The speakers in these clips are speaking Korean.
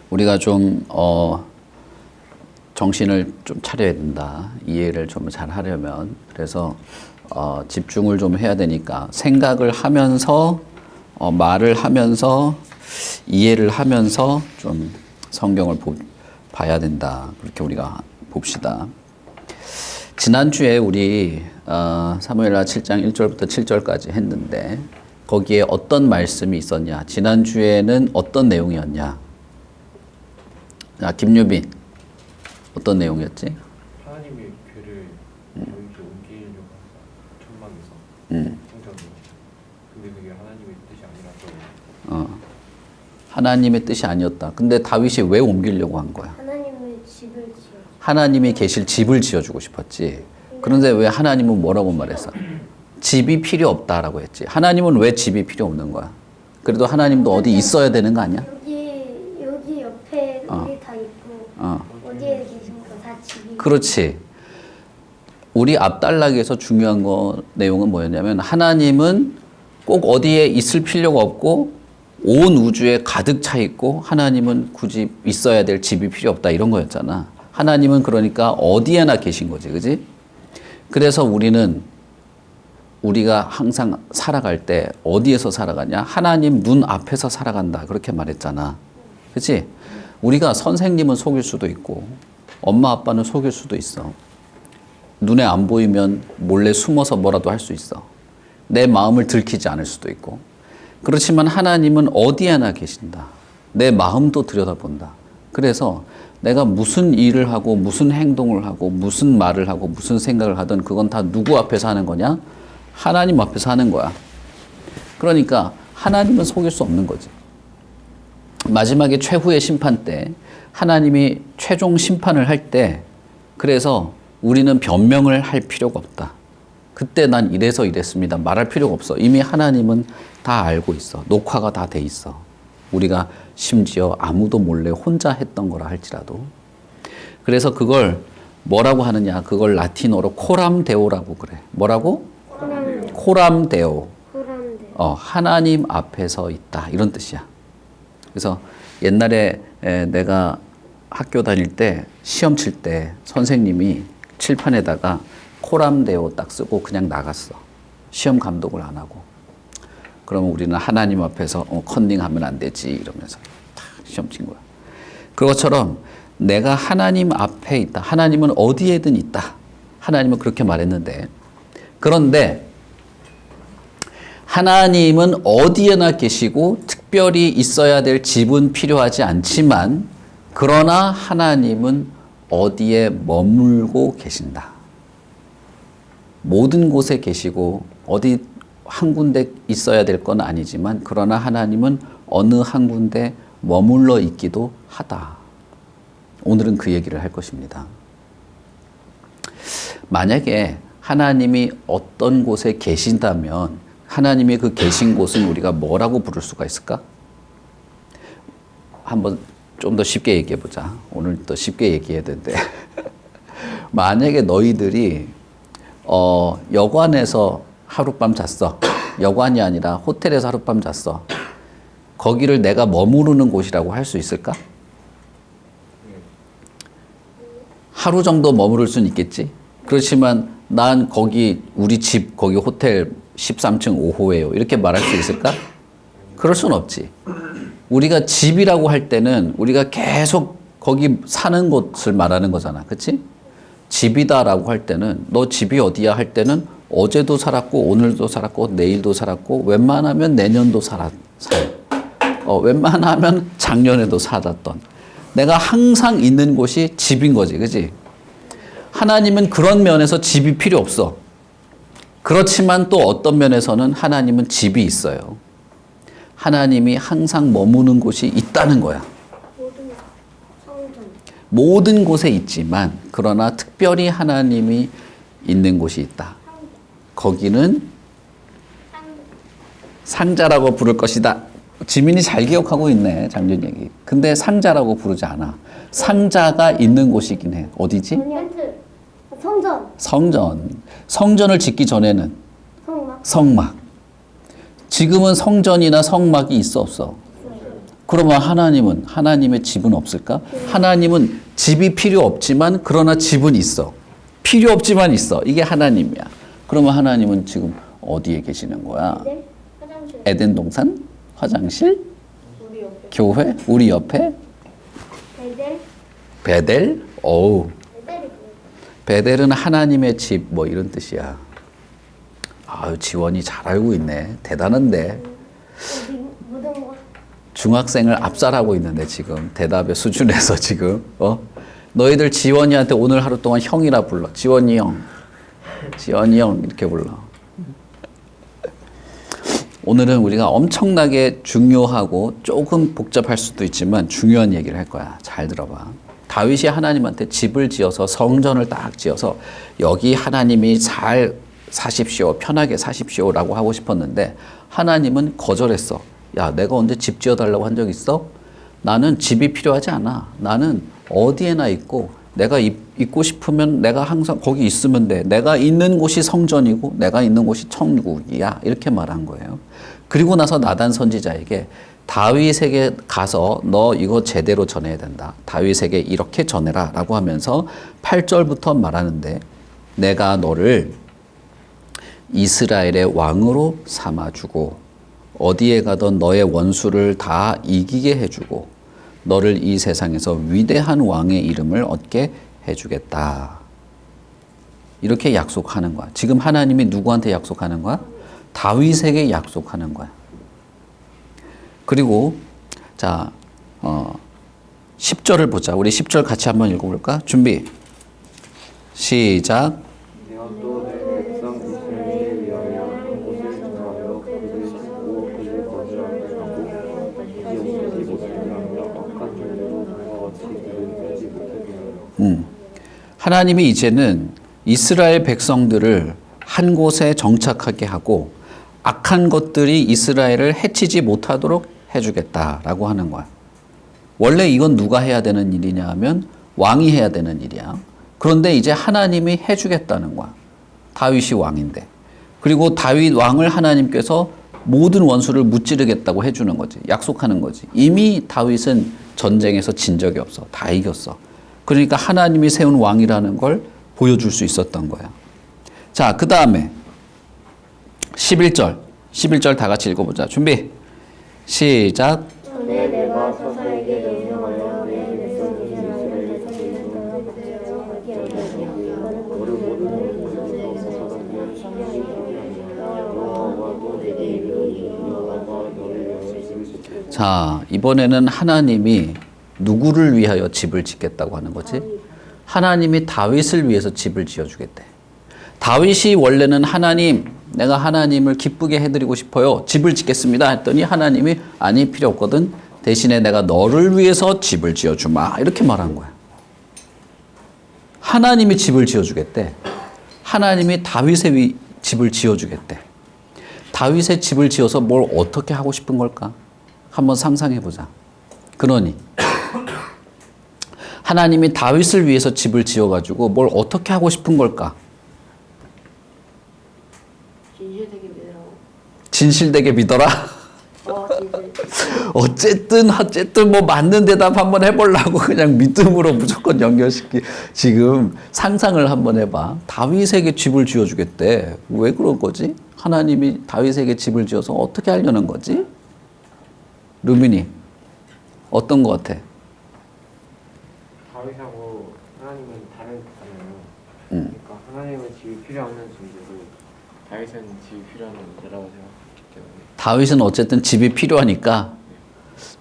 우리가 좀 정신을 좀 차려야 된다. 이해를 좀 잘 하려면. 그래서 집중을 좀 해야 되니까 생각을 하면서 말을 하면서 이해를 하면서 좀 성경을 봐야 된다. 그렇게 우리가 봅시다. 지난주에 우리 사무엘하 7장 1절부터 7절까지 했는데 거기에 어떤 말씀이 있었냐? 지난주에는 어떤 내용이었냐? 김유빈 어떤 내용이었지? 하나님의 괴를 저희도 옮기려고 천막에서 성전으로. 근데 그게 하나님의 뜻이 아니라서. 하나님의 뜻이 아니었다. 근데 다윗이 왜 옮기려고 한 거야? 하나님의 집을 지어. 하나님이 계실 집을 지어주고 싶었지. 그런데 왜 하나님은 뭐라고 말했어? 집이 필요 없다라고 했지. 하나님은 왜 집이 필요 없는 거야? 그래도 하나님도 어디 있어야 되는 거 아니야? 여기 옆에 우리 다 있고 어디에 계신 거 다 집이. 그렇지. 우리 앞단락에서 중요한 내용은 뭐였냐면 하나님은 꼭 어디에 있을 필요가 없고 온 우주에 가득 차 있고 하나님은 굳이 있어야 될 집이 필요 없다 이런 거였잖아. 하나님은 그러니까 어디에나 계신 거지, 그지? 그래서 우리가 항상 살아갈 때 어디에서 살아가냐? 하나님 문 앞에서 살아간다 그렇게 말했잖아. 그치? 우리가 선생님은 속일 수도 있고 엄마 아빠는 속일 수도 있어. 눈에 안 보이면 몰래 숨어서 뭐라도 할 수 있어. 내 마음을 들키지 않을 수도 있고. 그렇지만 하나님은 어디에나 계신다. 내 마음도 들여다본다. 그래서 내가 무슨 일을 하고 무슨 행동을 하고 무슨 말을 하고 무슨 생각을 하든 그건 다 누구 앞에서 하는 거냐? 하나님 앞에서 하는 거야. 그러니까 하나님은 속일 수 없는 거지. 마지막에 최후의 심판 때 하나님이 최종 심판을 할 때 그래서 우리는 변명을 할 필요가 없다. 그때 난 이래서 이랬습니다. 말할 필요가 없어. 이미 하나님은 다 알고 있어. 녹화가 다 돼 있어. 우리가 심지어 아무도 몰래 혼자 했던 거라 할지라도. 그래서 그걸 뭐라고 하느냐. 그걸 라틴어로 코람데오라고 그래. 뭐라고? 코람데오. 하나님 앞에서 있다. 이런 뜻이야. 그래서 옛날에 내가 학교 다닐 때 시험 칠 때 선생님이 칠판에다가 코람데오 딱 쓰고 그냥 나갔어. 시험 감독을 안 하고. 그러면 우리는 하나님 앞에서 컨닝하면 안 되지 이러면서 딱 시험 친 거야. 그것처럼 내가 하나님 앞에 있다. 하나님은 어디에든 있다. 하나님은 그렇게 말했는데 그런데 하나님은 어디에나 계시고 특별히 있어야 될 집은 필요하지 않지만 그러나 하나님은 어디에 머물고 계신다. 모든 곳에 계시고 어디 한 군데 있어야 될 건 아니지만 그러나 하나님은 어느 한 군데 머물러 있기도 하다. 오늘은 그 얘기를 할 것입니다. 만약에 하나님이 어떤 곳에 계신다면 하나님이 그 계신 곳은 우리가 뭐라고 부를 수가 있을까? 한번 좀 더 쉽게 얘기해 보자. 오늘 또 쉽게 얘기해야 되는데 만약에 너희들이 여관에서 하룻밤 잤어. 여관이 아니라 호텔에서 하룻밤 잤어. 거기를 내가 머무르는 곳이라고 할 수 있을까? 하루 정도 머무를 수는 있겠지. 그렇지만 난 거기 우리 집 거기 호텔 13층 5호예요. 이렇게 말할 수 있을까? 그럴 수는 없지. 우리가 집이라고 할 때는 우리가 계속 거기 사는 곳을 말하는 거잖아. 그치? 집이다라고 할 때는 너 집이 어디야 할 때는 어제도 살았고 오늘도 살았고 내일도 살았고 웬만하면 내년도 웬만하면 작년에도 살았던 내가 항상 있는 곳이 집인 거지. 그치? 하나님은 그런 면에서 집이 필요 없어. 그렇지만 또 어떤 면에서는 하나님은 집이 있어요. 하나님이 항상 머무는 곳이 있다는 거야. 모든 곳에 있지만 그러나 특별히 하나님이 있는 곳이 있다. 거기는 상자라고 부를 것이다. 지민이 잘 기억하고 있네. 작년 얘기. 근데 상자라고 부르지 않아. 상자가 있는 곳이긴 해. 어디지? 성전. 성전을 짓기 전에는 성막. 지금은 성전이나 성막이 있어 없어? 그러면 하나님의 집은 없을까? 하나님은 집이 필요 없지만 그러나 집은 있어. 필요 없지만 있어. 이게 하나님이야. 그러면 하나님은 지금 어디에 계시는 거야? 네? 화장실. 에덴 동산? 화장실? 우리 옆에. 교회? 우리 옆에? 베델. 베델? 어우. 베델이 뭐야? 베델은 하나님의 집 뭐 이런 뜻이야. 아유, 지원이 잘 알고 있네. 대단한데. 모든 거. 중학생을 압살하고 있는데 지금 대답의 수준에서 지금 너희들 지원이한테 오늘 하루 동안 형이라 불러. 지원이 형. 지원이 형 이렇게 불러. 오늘은 우리가 엄청나게 중요하고 조금 복잡할 수도 있지만 중요한 얘기를 할 거야. 잘 들어봐. 다윗이 하나님한테 집을 지어서 성전을 딱 지어서 여기 하나님이 잘 사십시오. 편하게 사십시오라고 하고 싶었는데 하나님은 거절했어. 야, 내가 언제 집 지어달라고 한 적 있어? 나는 집이 필요하지 않아. 나는 어디에나 있고 내가 있고 싶으면 내가 항상 거기 있으면 돼. 내가 있는 곳이 성전이고 내가 있는 곳이 천국이야. 이렇게 말한 거예요. 그리고 나서 나단 선지자에게 다윗에게 가서 너 이거 제대로 전해야 된다. 다윗에게 이렇게 전해라 라고 하면서 8절부터 말하는데 내가 너를 이스라엘의 왕으로 삼아주고 어디에 가던 너의 원수를 다 이기게 해주고 너를 이 세상에서 위대한 왕의 이름을 얻게 해주겠다. 이렇게 약속하는 거야. 지금 하나님이 누구한테 약속하는 거야? 다윗에게 약속하는 거야. 그리고 자 10절을 보자. 우리 10절 같이 한번 읽어볼까? 준비. 시작. 내가 또 내 백성 이스라엘을 위하여 한 곳을 정하여 그들을 짓고 그들 거주하게 하고 이웃이 못하게 하며 악한 종류로 전과 같이 그를 빼지 못하게 하여 하나님이 이제는 이스라엘 백성들을 한 곳에 정착하게 하고 악한 것들이 이스라엘을 해치지 못하도록 해주겠다라고 하는 거야. 원래 이건 누가 해야 되는 일이냐 하면 왕이 해야 되는 일이야. 그런데 이제 하나님이 해주겠다는 거야. 다윗이 왕인데. 그리고 다윗 왕을 하나님께서 모든 원수를 무찌르겠다고 해주는 거지. 약속하는 거지. 이미 다윗은 전쟁에서 진 적이 없어. 다 이겼어. 그러니까 하나님이 세운 왕이라는 걸 보여줄 수 있었던 거야. 자, 그 다음에 11절. 11절 다 같이 읽어보자. 준비. 시작. 전에 내가 서사에게 명령하여 내 백성 이스라엘을 내 성에는 너와 같이 하게 하며 너는 모든 백성에게서 사람을 시기하며 여호와도 내게 이르기를 여호와가 너를 위하여 집을 짓겠다. 자, 이번에는 하나님이 누구를 위하여 집을 짓겠다고 하는 거지? 하나님이 다윗을 위해서 집을 지어주겠대. 다윗이 원래는 하나님, 내가 하나님을 기쁘게 해드리고 싶어요. 집을 짓겠습니다. 했더니 하나님이 아니 필요 없거든. 대신에 내가 너를 위해서 집을 지어주마. 이렇게 말한 거야. 하나님이 집을 지어주겠대. 하나님이 다윗의 집을 지어주겠대. 다윗의 집을 지어서 뭘 어떻게 하고 싶은 걸까? 한번 상상해보자. 그러니 하나님이 다윗을 위해서 집을 지어가지고 뭘 어떻게 하고 싶은 걸까? 진실되게 믿으라고. 진실되게 믿어라. 어쨌든 뭐 맞는 대답 한번 해보려고 그냥 믿음으로 무조건 연결시키. 지금 상상을 한번 해봐. 다윗에게 집을 지어주겠대. 왜 그런 거지? 하나님이 다윗에게 집을 지어서 어떻게 하려는 거지? 루민이 어떤 거 같아? 다윗하고 하나님은 다른 거잖아요. 그러니까 하나님은 집이 필요 없는 존재고 다윗은 집이 필요한 존재라고 생각했기 때문에 다윗은 어쨌든 집이 필요하니까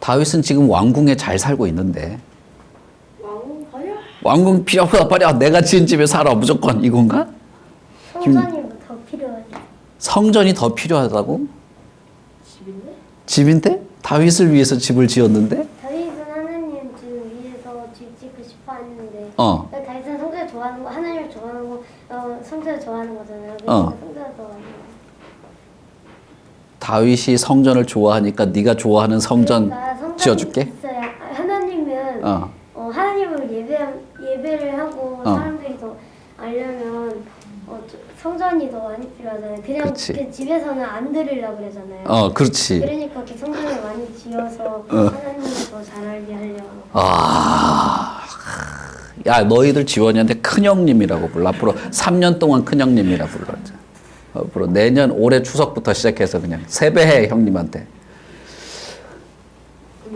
다윗은 지금 왕궁에 잘 살고 있는데 왕궁 버려. 왕궁 필요 없어 버려. 내가 지은 집에 살아 무조건 이건가? 성전이 더 필요하지. 성전이 더 필요하다고? 집인데? 집인데? 다윗을 위해서 집을 지었는데? 다윗은 하나님 지금 위해서 집 짓고 싶어 했는데 다윗은 성전을 좋아하는 거, 하나님을 좋아하는 거, 성전을 좋아하는 거잖아요. 그래서 성전을 좋아하는 거. 다윗이 성전을 좋아하니까 네가 좋아하는 성전 그러니까 지어줄게? 있어야 하나님은 하나님을 예배를 하고 사람들이 더 알려면 성전이 더 많이 필요하잖아요. 그냥 그렇지. 그 집에서는 안 들으려고 그러잖아요. 그렇지. 그러니까 그 성전을 많이 지어서 하나님을 더 잘 알게 하려고. 야, 너희들 지원이한테 큰형님이라고 불러. 앞으로 3년 동안 큰형님이라 불러. 앞으로 내년 올해 추석부터 시작해서 그냥 세배해 형님한테.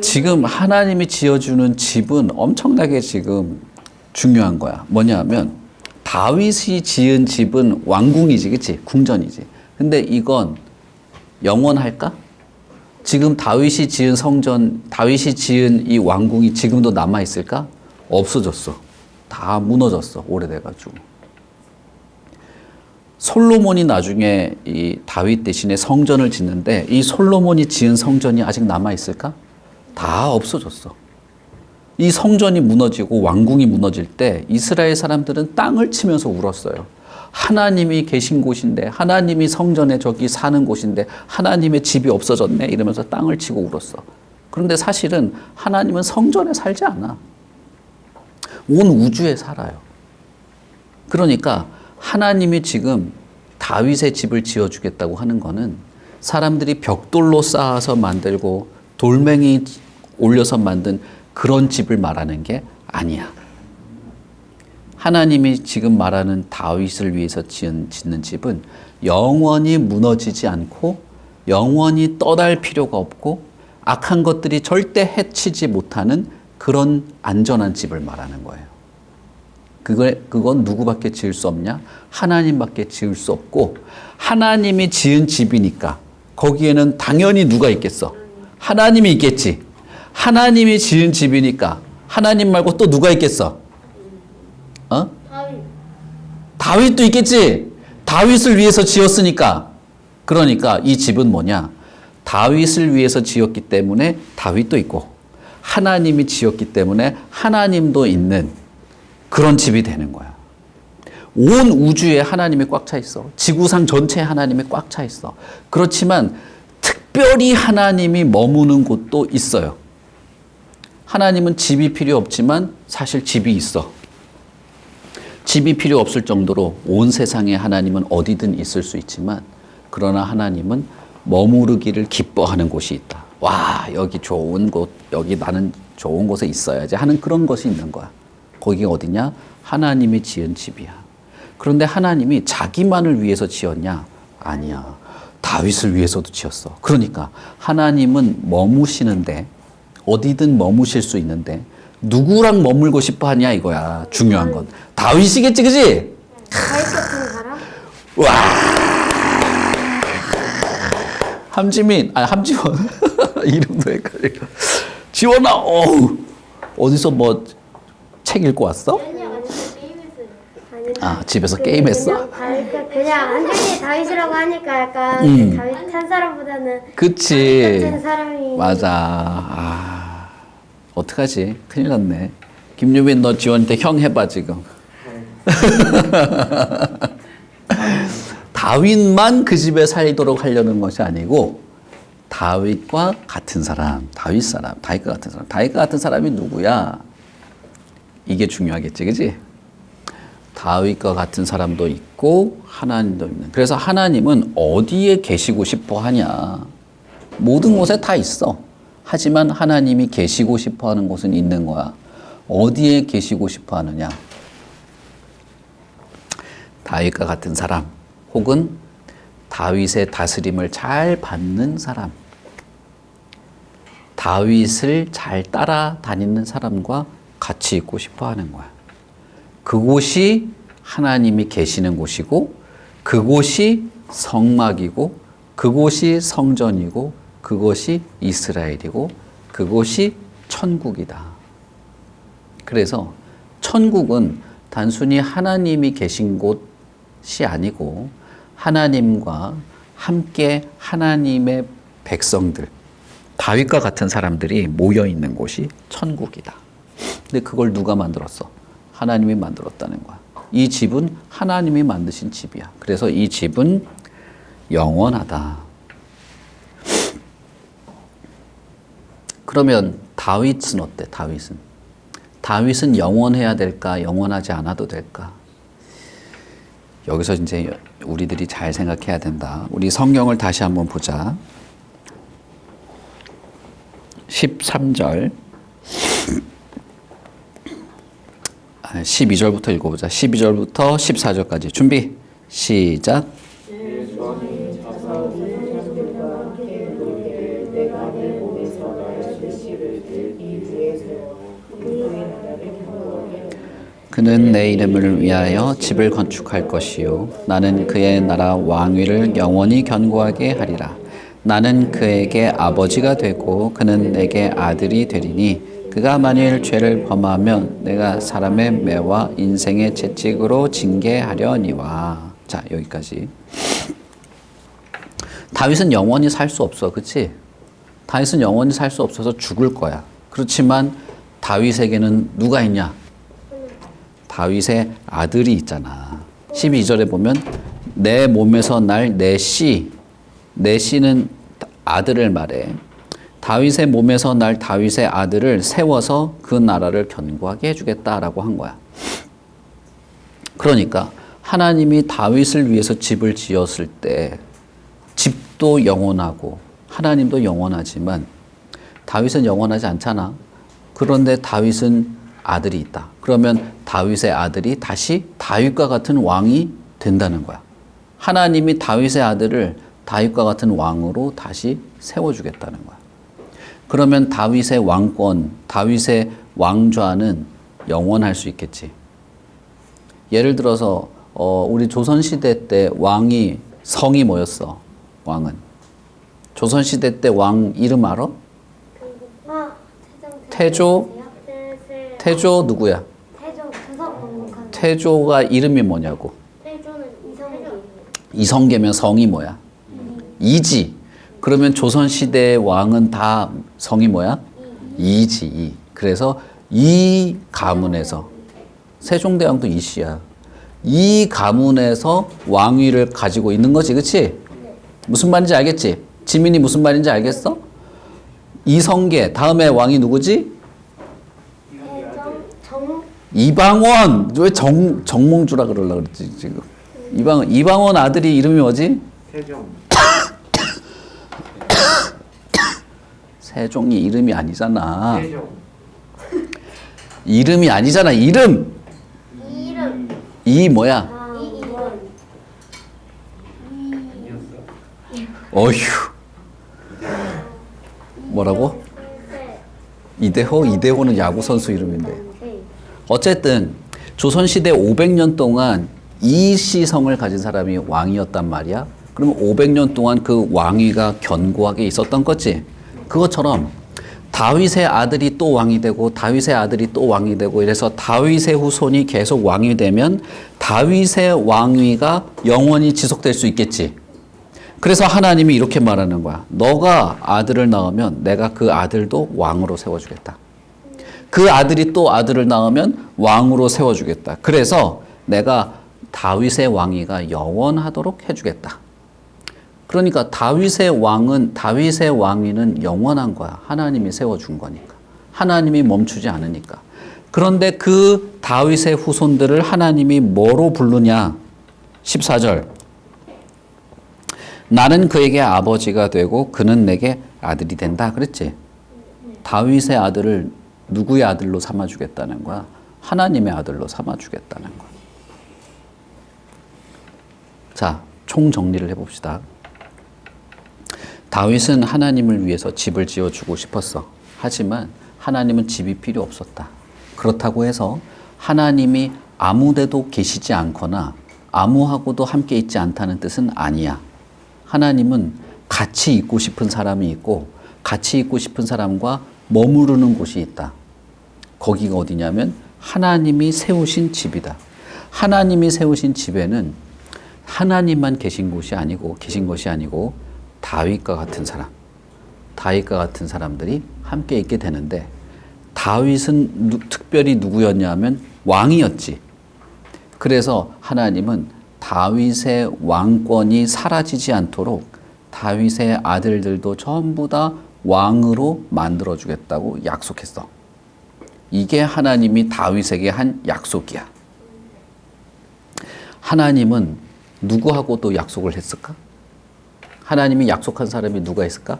지금 하나님이 지어주는 집은 엄청나게 지금 중요한 거야. 뭐냐 하면 다윗이 지은 집은 왕궁이지, 그치? 궁전이지. 근데 이건 영원할까? 지금 다윗이 지은 성전, 다윗이 지은 이 왕궁이 지금도 남아있을까? 없어졌어. 다 무너졌어. 오래돼가지고. 솔로몬이 나중에 이 다윗 대신에 성전을 짓는데 이 솔로몬이 지은 성전이 아직 남아있을까? 다 없어졌어. 이 성전이 무너지고 왕궁이 무너질 때 이스라엘 사람들은 땅을 치면서 울었어요. 하나님이 계신 곳인데, 하나님이 성전에 저기 사는 곳인데 하나님의 집이 없어졌네 이러면서 땅을 치고 울었어. 그런데 사실은 하나님은 성전에 살지 않아. 온 우주에 살아요. 그러니까 하나님이 지금 다윗의 집을 지어주겠다고 하는 거는 사람들이 벽돌로 쌓아서 만들고 돌멩이 올려서 만든 그런 집을 말하는 게 아니야. 하나님이 지금 말하는 다윗을 위해서 짓는 집은 영원히 무너지지 않고 영원히 떠날 필요가 없고 악한 것들이 절대 해치지 못하는 그런 안전한 집을 말하는 거예요. 그건 누구밖에 지을 수 없냐? 하나님밖에 지을 수 없고 하나님이 지은 집이니까 거기에는 당연히 누가 있겠어? 하나님이 있겠지. 하나님이 지은 집이니까 하나님 말고 또 누가 있겠어? 다윗도 있겠지. 다윗을 위해서 지었으니까. 그러니까 이 집은 뭐냐? 다윗을 위해서 지었기 때문에 다윗도 있고 하나님이 지었기 때문에 하나님도 있는 그런 집이 되는 거야. 온 우주에 하나님이 꽉 차 있어. 지구상 전체에 하나님이 꽉 차 있어. 그렇지만 특별히 하나님이 머무는 곳도 있어요. 하나님은 집이 필요 없지만 사실 집이 있어. 집이 필요 없을 정도로 온 세상에 하나님은 어디든 있을 수 있지만 그러나 하나님은 머무르기를 기뻐하는 곳이 있다. 와, 여기 좋은 곳, 여기 나는 좋은 곳에 있어야지 하는 그런 것이 있는 거야. 거기가 어디냐? 하나님이 지은 집이야. 그런데 하나님이 자기만을 위해서 지었냐? 아니야. 다윗을 위해서도 지었어. 그러니까 하나님은 머무시는데 어디든 머무실 수 있는데 누구랑 머물고 싶어 하냐 이거야. 중요한 건. 다윗이겠지, 그지? 다윗 같은 사람? 와! 함지원. 이름도 헷갈려. 지원아, 어디서 뭐 책 읽고 왔어? 아, 집에서 게임했어? 그냥 완전히 다윗이라고 하니까 약간 다윗 한 사람보다는 그치. 다윗 같은 사람이 맞아. 어떡하지? 큰일 났네. 김유빈, 너 지원한테 형 해봐, 지금. 다윗만 그 집에 살도록 하려는 것이 아니고 다윗과 같은 사람, 다윗과 같은 사람. 다윗과 같은 사람이 누구야? 이게 중요하겠지, 그지? 다윗과 같은 사람도 있고 하나님도 있는. 그래서 하나님은 어디에 계시고 싶어 하냐? 모든 곳에 다 있어. 하지만 하나님이 계시고 싶어 하는 곳은 있는 거야. 어디에 계시고 싶어 하느냐? 다윗과 같은 사람, 혹은 다윗의 다스림을 잘 받는 사람, 다윗을 잘 따라다니는 사람과 같이 있고 싶어 하는 거야. 그곳이 하나님이 계시는 곳이고, 그곳이 성막이고, 그곳이 성전이고, 그것이 이스라엘이고, 그곳이 천국이다. 그래서 천국은 단순히 하나님이 계신 곳이 아니고 하나님과 함께 하나님의 백성들, 다윗과 같은 사람들이 모여 있는 곳이 천국이다. 근데 그걸 누가 만들었어? 하나님이 만들었다는 거야. 이 집은 하나님이 만드신 집이야. 그래서 이 집은 영원하다. 그러면 다윗은 어때? 다윗은 영원해야 될까? 영원하지 않아도 될까? 여기서 이제 우리들이 잘 생각해야 된다. 우리 성경을 다시 한번 보자. 13절 12절부터 읽어보자. 12절부터 14절까지 준비 시작. 예수님 자사 우주들과 함께 이르되 내가 내 몸에서 나의 실시를 들이 위에 세워 그의 나라를 경고하게 그는 내 이름을 위하여 집을 건축할 것이요 나는 그의 나라 왕위를 영원히 견고하게 하리라. 나는 그에게 아버지가 되고 그는 내게 아들이 되리니 그가 만일 죄를 범하면 내가 사람의 매와 인생의 채찍으로 징계하려니와. 자, 여기까지. 다윗은 영원히 살 수 없어. 그치? 다윗은 영원히 살 수 없어서 죽을 거야. 그렇지만 다윗에게는 누가 있냐? 다윗의 아들이 있잖아. 12절에 보면 내 몸에서 날 내 씨는 아들을 말해. 다윗의 몸에서 날 다윗의 아들을 세워서 그 나라를 견고하게 해주겠다라고 한 거야. 그러니까 하나님이 다윗을 위해서 집을 지었을 때 집도 영원하고 하나님도 영원하지만 다윗은 영원하지 않잖아. 그런데 다윗은 아들이 있다. 그러면 다윗의 아들이 다시 다윗과 같은 왕이 된다는 거야. 하나님이 다윗의 아들을 다윗과 같은 왕으로 다시 세워주겠다는 거야. 그러면 다윗의 왕권, 다윗의 왕좌는 영원할 수 있겠지. 예를 들어서 우리 조선시대 때 왕이 성이 뭐였어? 왕은. 조선시대 때 왕 이름 알아? 태조 누구야? 태조가 이름이 뭐냐고? 태조는 이성계. 이성계면 성이 뭐야? 이지. 그러면 조선시대의 왕은 다 성이 뭐야? 이지. 이. 그래서 이 가문에서 세종대왕도 이씨야. 이 가문에서 왕위를 가지고 있는 거지. 그치? 무슨 말인지 알겠지? 지민이 무슨 말인지 알겠어? 이성계 다음에 왕이 누구지? 이방원. 왜 정몽주라 그러려고 그랬지 지금? 이방원 아들이 이름이 뭐지? 세종 세종이 이름이 아니잖아. 세종 이름이 아니잖아. 이름. 이 뭐야? 어휴. 뭐라고? 이대호는 야구 선수 이름인데. 어쨌든 조선시대 500년 동안 이시성을 가진 사람이 왕이었단 말이야. 그러면 500년 동안 그 왕위가 견고하게 있었던 거지. 그것처럼 다윗의 아들이 또 왕이 되고 다윗의 아들이 또 왕이 되고 이래서 다윗의 후손이 계속 왕이 되면 다윗의 왕위가 영원히 지속될 수 있겠지. 그래서 하나님이 이렇게 말하는 거야. 너가 아들을 낳으면 내가 그 아들도 왕으로 세워주겠다. 그 아들이 또 아들을 낳으면 왕으로 세워주겠다. 그래서 내가 다윗의 왕위가 영원하도록 해주겠다. 그러니까 다윗의 왕위는 영원한 거야. 하나님이 세워준 거니까. 하나님이 멈추지 않으니까. 그런데 그 다윗의 후손들을 하나님이 뭐로 부르냐? 14절. 나는 그에게 아버지가 되고 그는 내게 아들이 된다. 그랬지? 다윗의 아들을 누구의 아들로 삼아주겠다는 거야? 하나님의 아들로 삼아주겠다는 거야. 자, 총정리를 해봅시다. 다윗은 하나님을 위해서 집을 지어주고 싶었어. 하지만 하나님은 집이 필요 없었다. 그렇다고 해서 하나님이 아무데도 계시지 않거나 아무하고도 함께 있지 않다는 뜻은 아니야. 하나님은 같이 있고 싶은 사람이 있고 같이 있고 싶은 사람과 머무르는 곳이 있다. 거기가 어디냐면 하나님이 세우신 집이다. 하나님이 세우신 집에는 하나님만 계신 것이 아니고 다윗과 같은 사람들이 함께 있게 되는데 다윗은 특별히 누구였냐면 왕이었지. 그래서 하나님은 다윗의 왕권이 사라지지 않도록 다윗의 아들들도 전부 다 왕으로 만들어주겠다고 약속했어. 이게 하나님이 다윗에게 한 약속이야. 하나님은 누구하고도 약속을 했을까? 하나님이 약속한 사람이 누가 있을까?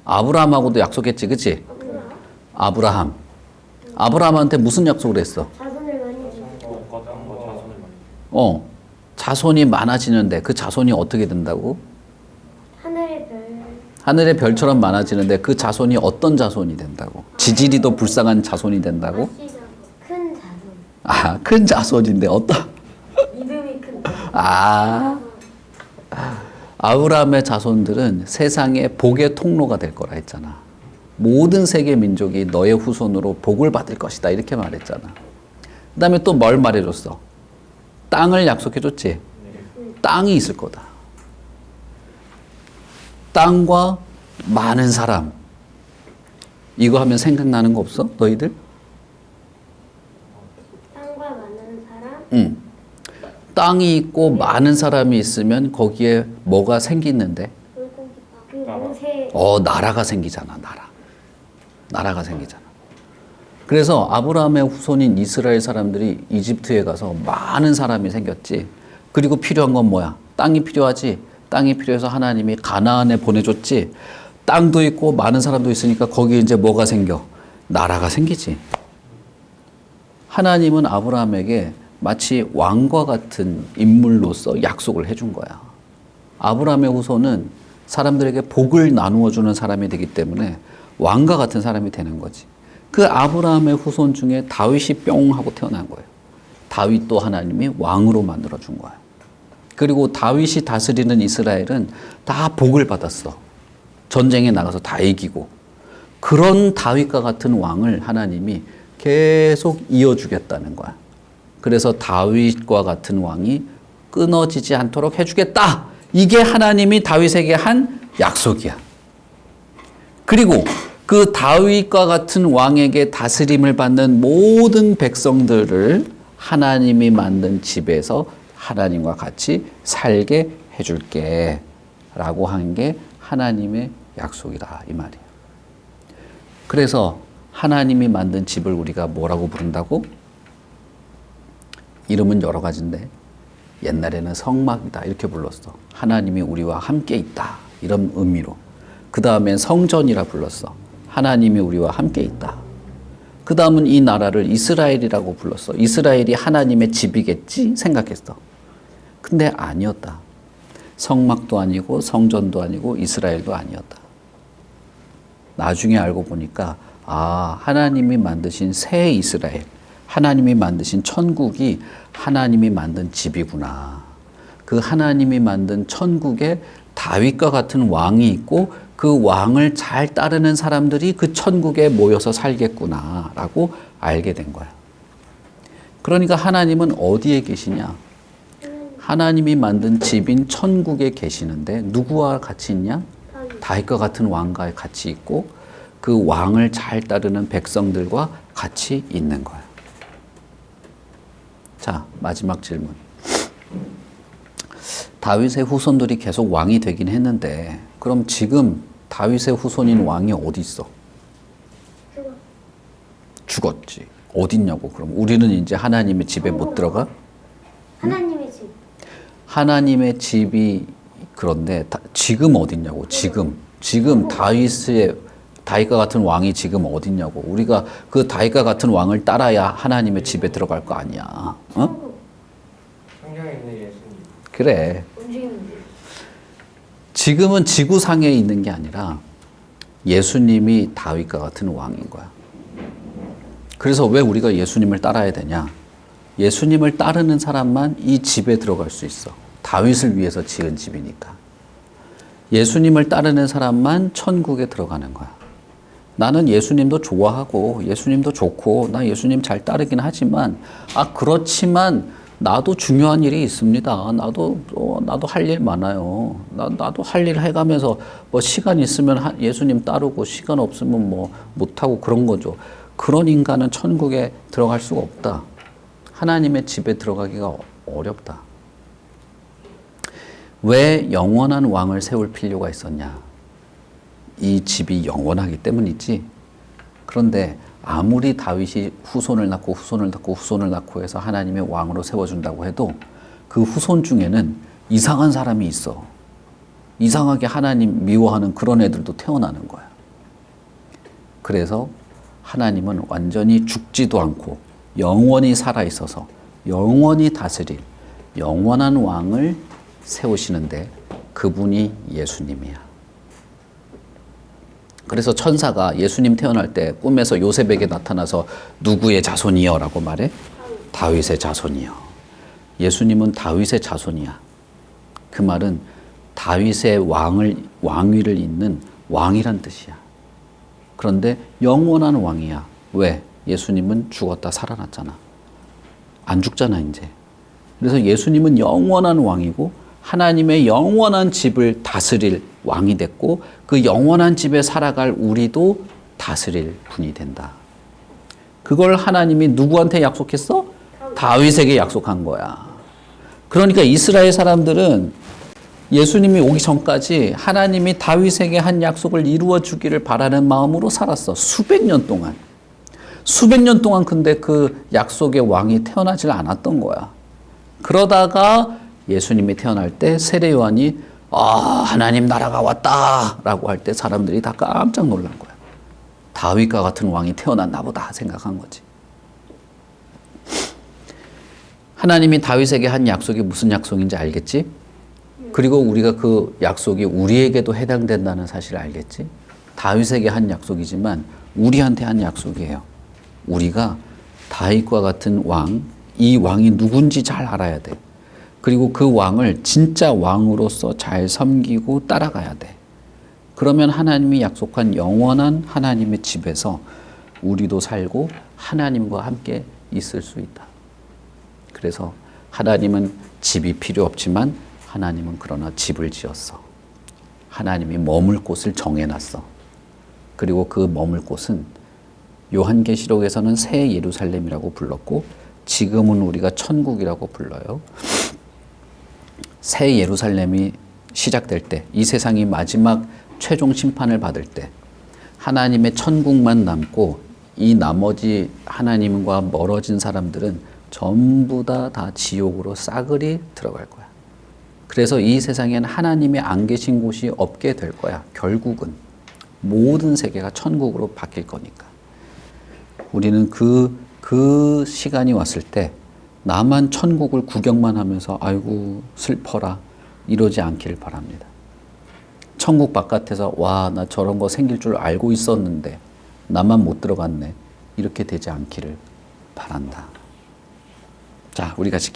아브라함하고도 약속했지, 그치? 아브라함. 아브라함한테 무슨 약속을 했어? 자손을 많이 주고 자손이 많아지는데 그 자손이 어떻게 된다고? 하늘의 별 하늘의 별처럼 많아지는데 그 자손이 어떤 자손이 된다고? 지질이 더 불쌍한 자손이 된다고? 큰 자손 아, 큰 자손인데 어떤? 믿음이 큰 자손 아, 아브라함의 자손들은 세상의 복의 통로가 될 거라 했잖아. 모든 세계 민족이 너의 후손으로 복을 받을 것이다 이렇게 말했잖아. 그 다음에 또 뭘 말해줬어? 땅을 약속해줬지? 땅이 있을 거다. 땅과 많은 사람. 이거 하면 생각나는 거 없어? 너희들? 땅과 많은 사람 응. 땅이 있고 많은 사람이 있으면 거기에 뭐가 생기는데? 그 모세 나라가 생기잖아, 나라가 생기잖아. 그래서 아브라함의 후손인 이스라엘 사람들이 이집트에 가서 많은 사람이 생겼지. 그리고 필요한 건 뭐야? 땅이 필요하지. 땅이 필요해서 하나님이 가나안에 보내줬지. 땅도 있고 많은 사람도 있으니까 거기 이제 뭐가 생겨? 나라가 생기지. 하나님은 아브라함에게 마치 왕과 같은 인물로서 약속을 해준 거야. 아브라함의 후손은 사람들에게 복을 나누어 주는 사람이 되기 때문에 왕과 같은 사람이 되는 거지. 그 아브라함의 후손 중에 다윗이 뿅 하고 태어난 거예요. 다윗도 하나님이 왕으로 만들어 준 거야. 그리고 다윗이 다스리는 이스라엘은 다 복을 받았어. 전쟁에 나가서 다 이기고. 그런 다윗과 같은 왕을 하나님이 계속 이어주겠다는 거야. 그래서 다윗과 같은 왕이 끊어지지 않도록 해주겠다. 이게 하나님이 다윗에게 한 약속이야. 그리고 그 다윗과 같은 왕에게 다스림을 받는 모든 백성들을 하나님이 만든 집에서 하나님과 같이 살게 해줄게 라고 한 게 하나님의 약속이다 이 말이에요. 그래서 하나님이 만든 집을 우리가 뭐라고 부른다고? 이름은 여러 가지인데 옛날에는 성막이다 이렇게 불렀어. 하나님이 우리와 함께 있다 이런 의미로. 그 다음엔 성전이라 불렀어. 하나님이 우리와 함께 있다. 그 다음은 이 나라를 이스라엘이라고 불렀어. 이스라엘이 하나님의 집이겠지 생각했어. 근데 아니었다. 성막도 아니고 성전도 아니고 이스라엘도 아니었다. 나중에 알고 보니까 하나님이 만드신 새 이스라엘, 하나님이 만드신 천국이 하나님이 만든 집이구나. 그 하나님이 만든 천국에 다윗과 같은 왕이 있고 그 왕을 잘 따르는 사람들이 그 천국에 모여서 살겠구나라고 알게 된 거야. 그러니까 하나님은 어디에 계시냐? 하나님이 만든 집인 천국에 계시는데 누구와 같이 있냐? 다윗과 같은 왕과 같이 있고 그 왕을 잘 따르는 백성들과 같이 있는 거야. 자, 마지막 질문. 다윗의 후손들이 계속 왕이 되긴 했는데 그럼 지금 다윗의 후손인 왕이 어디 있어? 죽었지. 어디 있냐고. 그럼 우리는 이제 하나님의 집에 못 들어가? 하나님의 집 하나님의 집이 그런데 지금 어디 있냐고. 지금 다윗과 같은 왕이 지금 어디 있냐고. 우리가 그 다윗과 같은 왕을 따라야 하나님의 집에 들어갈 거 아니야. 어? 성경에 있는 예수님. 그래. 움직이면 지금은 지구상에 있는 게 아니라 예수님이 다윗과 같은 왕인 거야. 그래서 왜 우리가 예수님을 따라야 되냐? 예수님을 따르는 사람만 이 집에 들어갈 수 있어. 다윗을 위해서 지은 집이니까. 예수님을 따르는 사람만 천국에 들어가는 거야. 나는 예수님도 좋아하고 예수님도 좋고 나 예수님 잘 따르긴 하지만 그렇지만 나도 중요한 일이 있습니다. 나도 할 일 많아요. 나도 할 일 해가면서 뭐 시간 있으면 예수님 따르고 시간 없으면 뭐 못하고 그런 거죠. 그런 인간은 천국에 들어갈 수가 없다. 하나님의 집에 들어가기가 어렵다. 왜 영원한 왕을 세울 필요가 있었냐? 이 집이 영원하기 때문이지. 그런데 아무리 다윗이 후손을 낳고 해서 하나님의 왕으로 세워준다고 해도 그 후손 중에는 이상한 사람이 있어. 이상하게 하나님 미워하는 그런 애들도 태어나는 거야. 그래서 하나님은 완전히 죽지도 않고 영원히 살아있어서 영원히 다스릴 영원한 왕을 세우시는데 그분이 예수님이야. 그래서 천사가 예수님 태어날 때 꿈에서 요셉에게 나타나서 누구의 자손이여 라고 말해? 다윗의 자손이여. 예수님은 다윗의 자손이야. 그 말은 다윗의 왕위를 잇는 왕이란 뜻이야. 그런데 영원한 왕이야. 왜? 예수님은 죽었다 살아났잖아. 안 죽잖아 이제. 그래서 예수님은 영원한 왕이고 하나님의 영원한 집을 다스릴 왕이 됐고 그 영원한 집에 살아갈 우리도 다스릴 분이 된다. 그걸 하나님이 누구한테 약속했어? 다윗에게 약속한 거야. 그러니까 이스라엘 사람들은 예수님이 오기 전까지 하나님이 다윗에게 한 약속을 이루어 주기를 바라는 마음으로 살았어. 수백 년 동안. 수백 년 동안 근데 그 약속의 왕이 태어나질 않았던 거야. 그러다가 예수님이 태어날 때 세례 요한이 하나님 나라가 왔다 라고 할 때 사람들이 다 깜짝 놀란 거야. 다윗과 같은 왕이 태어났나 보다 생각한 거지. 하나님이 다윗에게 한 약속이 무슨 약속인지 알겠지? 그리고 우리가 그 약속이 우리에게도 해당된다는 사실을 알겠지? 다윗에게 한 약속이지만 우리한테 한 약속이에요. 우리가 다윗과 같은 왕, 이 왕이 누군지 잘 알아야 돼. 그리고 그 왕을 진짜 왕으로서 잘 섬기고 따라가야 돼. 그러면 하나님이 약속한 영원한 하나님의 집에서 우리도 살고 하나님과 함께 있을 수 있다. 그래서 하나님은 집이 필요 없지만 하나님은 그러나 집을 지었어. 하나님이 머물 곳을 정해놨어. 그리고 그 머물 곳은 요한계시록에서는 새 예루살렘이라고 불렀고 지금은 우리가 천국이라고 불러요. 새 예루살렘이 시작될 때, 이 세상이 마지막 최종 심판을 받을 때 하나님의 천국만 남고 이 나머지 하나님과 멀어진 사람들은 전부 다 지옥으로 싸그리 들어갈 거야. 그래서 이 세상엔 하나님이 안 계신 곳이 없게 될 거야. 결국은 모든 세계가 천국으로 바뀔 거니까. 우리는 그 시간이 왔을 때 나만 천국을 구경만 하면서 아이고 슬퍼라 이러지 않기를 바랍니다. 천국 바깥에서 와, 나 저런 거 생길 줄 알고 있었는데 나만 못 들어갔네 이렇게 되지 않기를 바란다. 자, 우리 같이